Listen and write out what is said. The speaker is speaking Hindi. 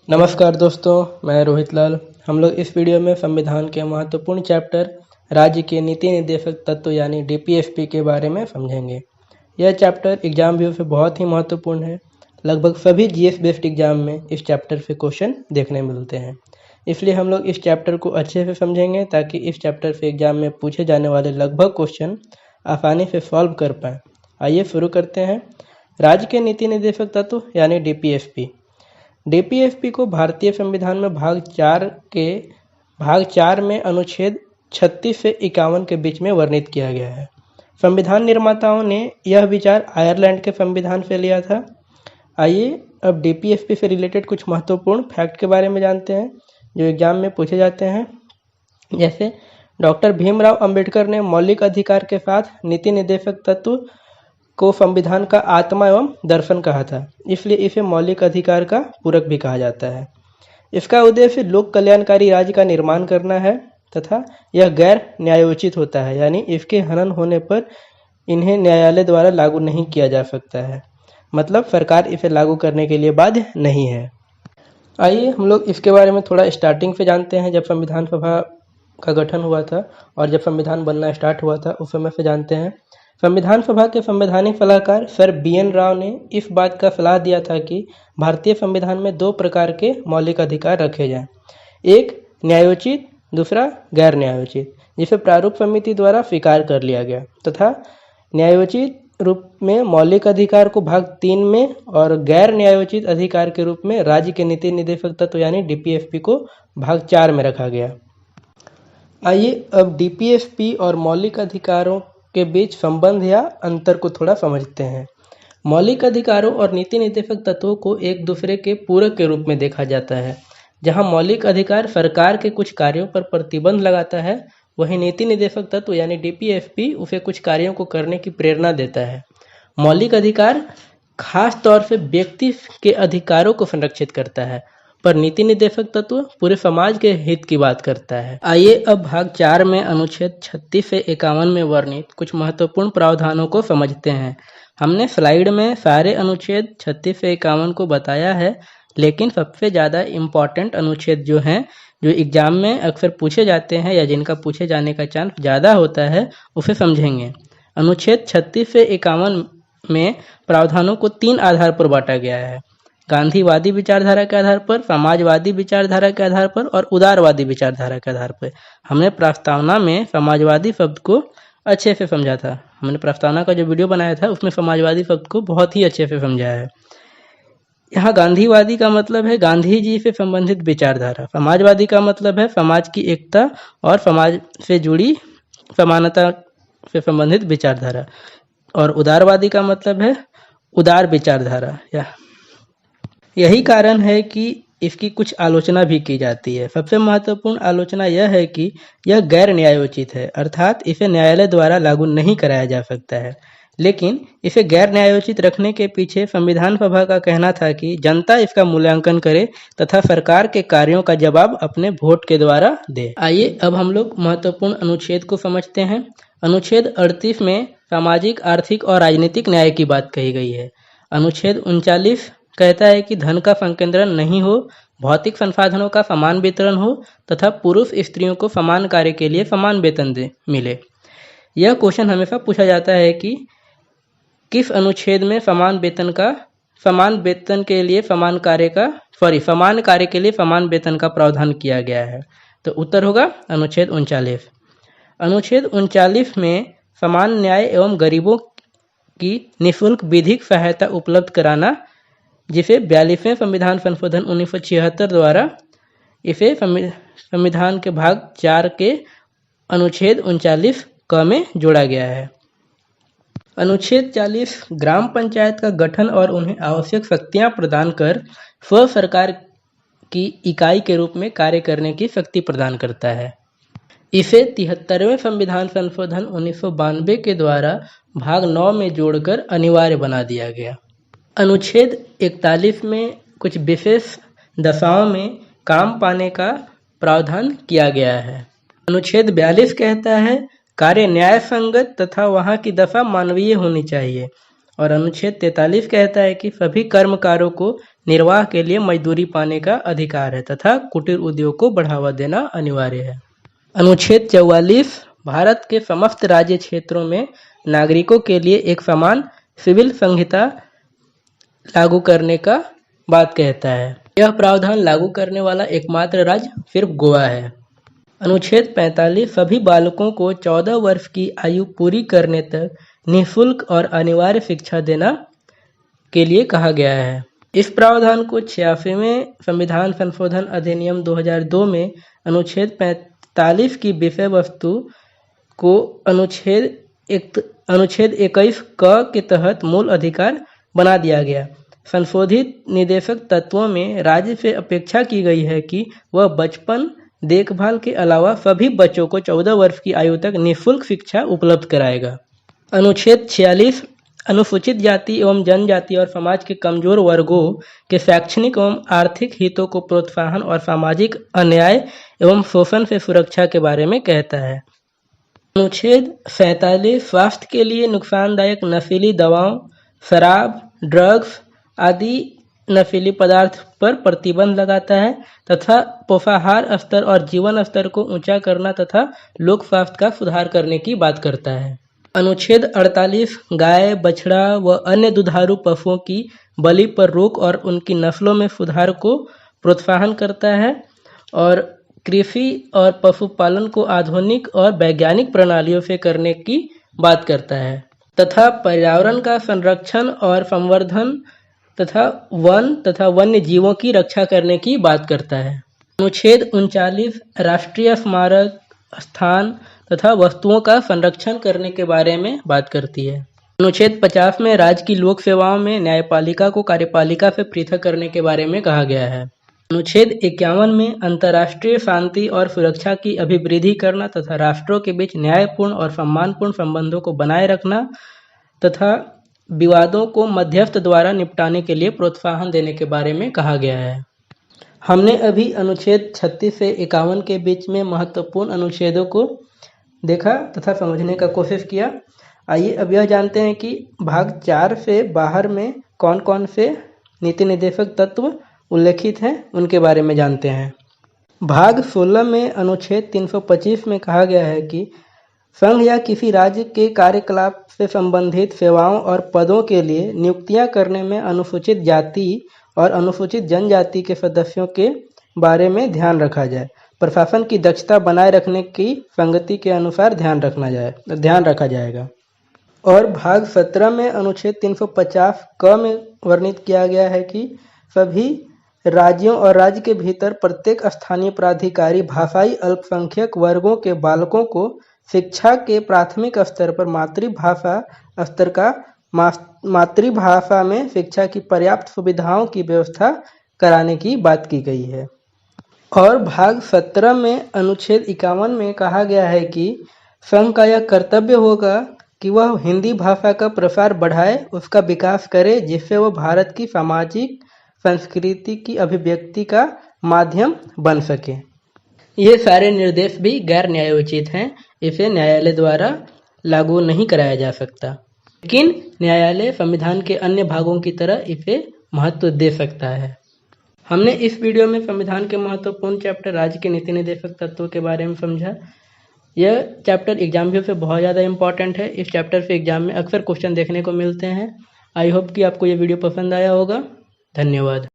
नमस्कार दोस्तों, मैं रोहित लाल। हम लोग इस वीडियो में संविधान के महत्वपूर्ण चैप्टर राज्य के नीति निर्देशक तत्व यानी डीपीएसपी के बारे में समझेंगे। यह चैप्टर एग्जाम व्यू से बहुत ही महत्वपूर्ण है। लगभग सभी जीएस बेस्ड एग्जाम में इस चैप्टर से क्वेश्चन देखने मिलते हैं, इसलिए हम लोग इस चैप्टर को अच्छे से समझेंगे ताकि इस चैप्टर से एग्जाम में पूछे जाने वाले लगभग क्वेश्चन आसानी से सॉल्व कर पाएँ। आइए शुरू करते हैं। राज्य के नीति निर्देशक तत्व यानी डीपीएसपी। डीपीएसपी को भारतीय संविधान में भाग 4 में अनुच्छेद 36 से 51 के बीच में वर्णित किया गया है। संविधान निर्माताओं ने यह विचार आयरलैंड के संविधान से लिया था। आइए अब डीपीएसपी से रिलेटेड कुछ महत्वपूर्ण फैक्ट के बारे में जानते हैं जो एग्जाम में पूछे जाते हैं। जैसे डॉक्टर भीमराव अंबेडकर ने मौलिक अधिकार के साथ नीति निर्देशक तत्व को संविधान का आत्मा एवं दर्शन कहा था, इसलिए इसे मौलिक अधिकार का पूरक भी कहा जाता है। इसका उद्देश्य लोक कल्याणकारी राज्य का निर्माण करना है तथा यह गैर न्यायोचित होता है, यानी इसके हनन होने पर इन्हें न्यायालय द्वारा लागू नहीं किया जा सकता है, मतलब सरकार इसे लागू करने के लिए बाध्य नहीं है। आइए हम लोग इसके बारे में थोड़ा स्टार्टिंग से जानते हैं। जब संविधान सभा का गठन हुआ था और जब संविधान बनना स्टार्ट हुआ था उस समय से जानते हैं। संविधान सभा के संवैधानिक सलाहकार सर BN राव ने इस बात का सलाह दिया था कि भारतीय संविधान में 2 प्रकार के मौलिक अधिकार रखे जाएं, एक न्यायोचित, दूसरा गैर न्यायोचित, जिसे प्रारूप समिति द्वारा स्वीकार कर लिया गया तथा न्यायोचित रूप में मौलिक अधिकार को भाग 3 में और गैर न्यायोचित अधिकार के रूप में राज्य के नीति निर्देशक तत्व यानी डीपीएसपी को भाग 4 में रखा गया। आइए अब डीपीएसपी और मौलिक अधिकारों के बीच संबंध या अंतर को थोड़ा समझते हैं। मौलिक अधिकारों और नीति निर्देशक तत्वों को एक दूसरे के पूरक के रूप में देखा जाता है। जहां मौलिक अधिकार सरकार के कुछ कार्यों पर प्रतिबंध लगाता है, वहीं नीति निर्देशक तत्व यानी डीपीएसपी उसे कुछ कार्यों को करने की प्रेरणा देता है। मौलिक अधिकार खास तौर से व्यक्ति के अधिकारों को संरक्षित करता है, पर नीति निर्देशक तत्व पूरे समाज के हित की बात करता है। आइए अब भाग 4 में अनुच्छेद 36 से 51 में वर्णित कुछ महत्वपूर्ण प्रावधानों को समझते हैं। हमने स्लाइड में सारे अनुच्छेद 36 से 51 को बताया है, लेकिन सबसे ज़्यादा इम्पॉर्टेंट अनुच्छेद जो हैं, जो एग्जाम में अक्सर पूछे जाते हैं या जिनका पूछे जाने का चांस ज़्यादा होता है, उसे समझेंगे। अनुच्छेद 36 से 51 में प्रावधानों को 3 आधार पर बांटा गया है: गांधीवादी विचारधारा के आधार पर, समाजवादी विचारधारा के आधार पर और उदारवादी विचारधारा के आधार पर। हमने प्रस्तावना में समाजवादी शब्द को अच्छे से समझा था। हमने प्रस्तावना का जो वीडियो बनाया था उसमें समाजवादी शब्द को बहुत ही अच्छे से समझाया है। यहाँ गांधीवादी का मतलब है गांधी जी से संबंधित विचारधारा, समाजवादी का मतलब है समाज की एकता और समाज से जुड़ी समानता से संबंधित विचारधारा, और उदारवादी का मतलब है उदार विचारधारा। यही कारण है कि इसकी कुछ आलोचना भी की जाती है। सबसे महत्वपूर्ण आलोचना यह है कि यह गैर न्यायोचित है, अर्थात इसे न्यायालय द्वारा लागू नहीं कराया जा सकता है। लेकिन इसे गैर न्यायोचित रखने के पीछे संविधान सभा का कहना था कि जनता इसका मूल्यांकन करे तथा सरकार के कार्यों का जवाब अपने वोट के द्वारा दे। आइए अब हम लोग महत्वपूर्ण अनुच्छेद को समझते हैं। अनुच्छेद 38 में सामाजिक, आर्थिक और राजनीतिक न्याय की बात कही गई है। अनुच्छेद 39 कहता है कि धन का संकेंद्रण नहीं हो, भौतिक संसाधनों का समान वितरण हो तथा पुरुष स्त्रियों को समान कार्य के लिए समान वेतन मिले। यह क्वेश्चन हमेशा पूछा जाता है कि किस अनुच्छेद में समान कार्य के लिए समान वेतन का प्रावधान किया गया है, तो उत्तर होगा अनुच्छेद 39। अनुच्छेद 39 में समान न्याय एवं गरीबों की निःशुल्क विधिक सहायता उपलब्ध कराना, जिसे 42वें संविधान संशोधन 1976 द्वारा इसे संविधान के भाग 4 के अनुच्छेद 39 क में जोड़ा गया है। अनुच्छेद 40 ग्राम पंचायत का गठन और उन्हें आवश्यक शक्तियां प्रदान कर स्व सरकार की इकाई के रूप में कार्य करने की शक्ति प्रदान करता है। इसे 73वें संविधान संशोधन 1992 के द्वारा भाग 9 में जोड़कर अनिवार्य बना दिया गया। अनुच्छेद 41 में कुछ विशेष दशाओं में काम पाने का प्रावधान किया गया है। अनुच्छेद 42 कहता है कार्य न्याय संगत तथा वहाँ की दशा मानवीय होनी चाहिए, और अनुच्छेद 43 कहता है कि सभी कर्मकारों को निर्वाह के लिए मजदूरी पाने का अधिकार है तथा कुटीर उद्योग को बढ़ावा देना अनिवार्य है। अनुच्छेद 44 भारत के समस्त राज्य क्षेत्रों में नागरिकों के लिए एक समान सिविल संहिता लागू करने का बात कहता है। यह प्रावधान लागू करने वाला एकमात्र राज्य सिर्फ गोवा है। अनुच्छेद 45 सभी बालकों को 14 वर्ष की आयु पूरी करने तक निःशुल्क और अनिवार्य शिक्षा देना के लिए कहा गया है। इस प्रावधान को 86वें संविधान संशोधन अधिनियम 2002 में अनुच्छेद 45 की विषय वस्तु को अनुच्छेद 21 क के तहत मूल अधिकार बना दिया गया। संशोधित निर्देशक तत्वों में राज्य से अपेक्षा की गई है कि वह बचपन देखभाल के अलावा सभी बच्चों को 14 वर्ष की आयु तक निःशुल्क शिक्षा उपलब्ध कराएगा। अनुच्छेद 46 अनुसूचित जाति एवं जनजाति और समाज के कमजोर वर्गों के शैक्षणिक एवं आर्थिक हितों को प्रोत्साहन और सामाजिक अन्याय एवं शोषण से सुरक्षा के बारे में कहता है। अनुच्छेद 47 स्वास्थ्य के लिए नुकसानदायक नशीली दवाओं, शराब, ड्रग्स आदि नशीली पदार्थ पर प्रतिबंध लगाता है तथा पोषाहार स्तर और जीवन स्तर को ऊंचा करना तथा लोक स्वास्थ्य का सुधार करने की बात करता है। अनुच्छेद 48 गाय, बछड़ा व अन्य दुधारू पशुओं की बलि पर रोक और उनकी नस्लों में सुधार को प्रोत्साहन करता है और कृषि और पशुपालन को आधुनिक और वैज्ञानिक प्रणालियों से करने की बात करता है तथा पर्यावरण का संरक्षण और संवर्धन तथा वन तथा वन्य जीवों की रक्षा करने की बात करता है। अनुच्छेद 39 राष्ट्रीय स्मारक स्थान तथा वस्तुओं का संरक्षण करने के बारे में बात करती है। अनुच्छेद 50 में राज्य की लोक सेवाओं में न्यायपालिका को कार्यपालिका से पृथक करने के बारे में कहा गया है। अनुच्छेद 51 में अंतर्राष्ट्रीय शांति और सुरक्षा की अभिवृद्धि करना तथा राष्ट्रों के बीच न्यायपूर्ण और सम्मानपूर्ण संबंधों को बनाए रखना तथा विवादों को मध्यस्थ द्वारा निपटाने के लिए प्रोत्साहन देने के बारे में कहा गया है। हमने अभी अनुच्छेद 36 से 51 के बीच में महत्वपूर्ण अनुच्छेदों को देखा तथा समझने का कोशिश किया। आइए अब यह जानते हैं कि भाग 4 से बाहर में कौन कौन से नीति निर्देशक तत्व उल्लेखित हैं, उनके बारे में जानते हैं। भाग 16 में अनुच्छेद 325 में कहा गया है कि संघ या किसी राज्य के कार्यकलाप से संबंधित सेवाओं और पदों के लिए नियुक्तियां करने में अनुसूचित जाति और अनुसूचित जनजाति के सदस्यों के बारे में ध्यान रखा जाए। प्रशासन की दक्षता बनाए रखने की संगति के अनुसार ध्यान रखा जाएगा। और भाग 17 में अनुच्छेद 350 क में वर्णित किया गया है कि सभी राज्यों और राज्य के भीतर प्रत्येक स्थानीय प्राधिकारी भाषाई अल्पसंख्यक वर्गों के बालकों को शिक्षा के प्राथमिक स्तर पर मातृभाषा में शिक्षा की पर्याप्त सुविधाओं की व्यवस्था कराने की बात की गई है। और भाग 17 में अनुच्छेद 51 में कहा गया है कि संघ का यह कर्तव्य होगा कि वह हिंदी भाषा का प्रसार बढ़ाए, उसका विकास करे, जिससे वह भारत की सामाजिक संस्कृति की अभिव्यक्ति का माध्यम बन सके। ये सारे निर्देश भी गैर न्यायोचित हैं, इसे न्यायालय द्वारा लागू नहीं कराया जा सकता, लेकिन न्यायालय संविधान के अन्य भागों की तरह इसे महत्व दे सकता है। हमने इस वीडियो में संविधान के महत्वपूर्ण चैप्टर राज्य के नीति निर्देशक तत्वों के बारे में समझा। यह चैप्टर एग्जाम भी से बहुत ज़्यादा इंपॉर्टेंट है। इस चैप्टर से एग्जाम में अक्सर क्वेश्चन देखने को मिलते हैं। आई होप कि आपको ये वीडियो पसंद आया होगा। धन्यवाद।